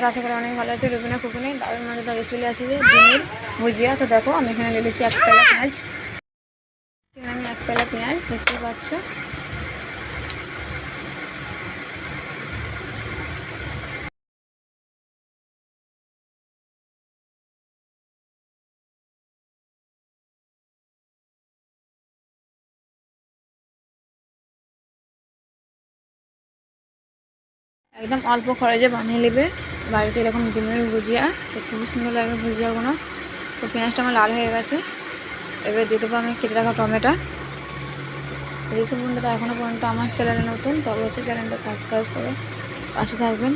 বন্ধুরা আশা করি অনেক ভালো আছে। রুবিনা কুকুনি দারুণ মজাদার রেসিপি আসছে ডিমের ভুজিয়া। তো দেখো আমি এখানে নিয়ে নিচ্ছি 1 পেলা পেঁয়াজ। আমি 1 পেলা পেঁয়াজ দেখতে পাচ্ছ। একদম অল্প খরচে বানিয়ে নেবে বাড়িতে এরকম ডিমের ভুজিয়া। তো খুবই সুন্দর লাগে ভুজিয়াগুলো। তো পেঁয়াজটা আমার লাল হয়ে গেছে। এবার দিয়ে দেবো আমি কেটে রাখা টমেটো। যেসব বন্ধুরা এখনও পর্যন্ত আমার চ্যানেলে নতুন তবে হচ্ছে চ্যানেলটা সাবস্ক্রাইব করে পাশে থাকবেন।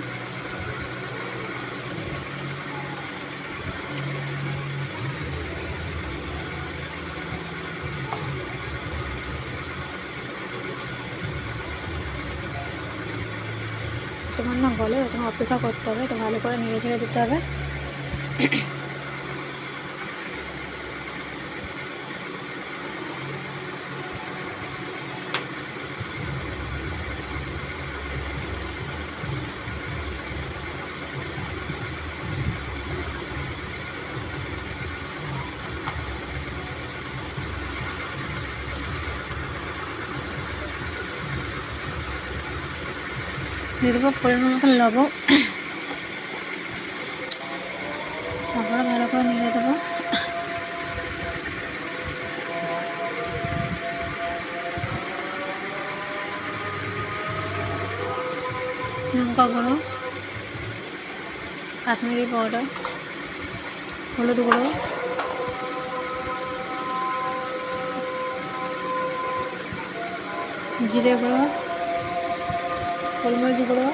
তোমার না গলে তোমার অপেক্ষা করতে হবে। তো ভালো করে নেড়ে ছেড়ে দিতে হবে। দিয়ে দেবো পরিমাণ মতন লবণ। তারপরে ভালো করে নেড়ে দেবো। লঙ্কা গুঁড়ো, কাশ্মীরি পাউডার, হলুদ গুঁড়ো, জিরে গুঁড়ো, গোলমরিচ গুঁড়ো,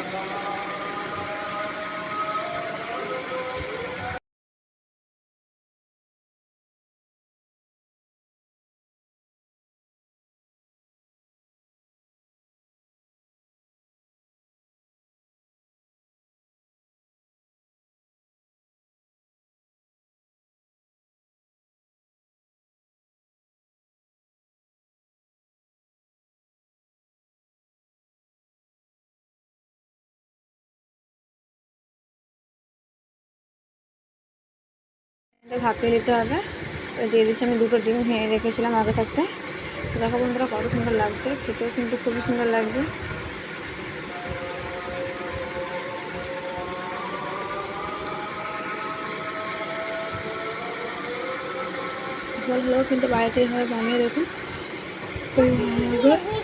ভাপিয়ে নিতে হবে। দিয়ে দিচ্ছি আমি 2টো ডিম ভেঙে রেখেছিলাম আগে থাকতে। দেখো বন্ধুরা কত সুন্দর লাগছে, খেতেও কিন্তু খুবই সুন্দর লাগবে। ফলগুলোও কিন্তু বাড়িতেই হয়, বানিয়ে দেখুন খুবই ভালো লাগবে।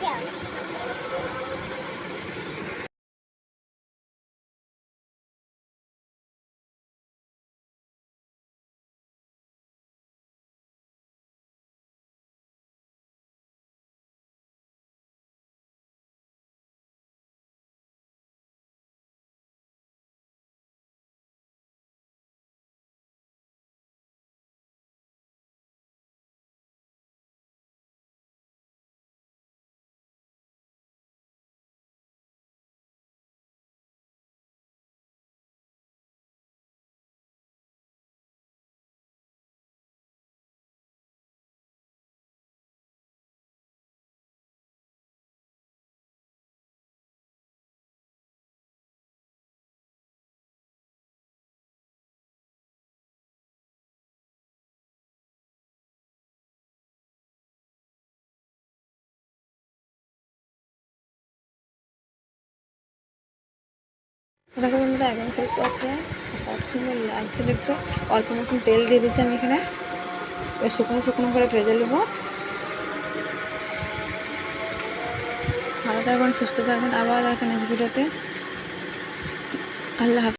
দেখো বন্ধুরা একদম শেষ পর্যায়ে কত সুন্দর লাগছে দেখতে। অল্প মতন তেল দিয়ে দিচ্ছি আমি এখানে। শুকনো শুকনো করে ভেজে নেবো। ভালো থাকবেন, সুস্থ থাকবেন। আবার দেখা যাচ্ছে নেক্সট ভিডিওতে। আল্লাহ হাফেজ।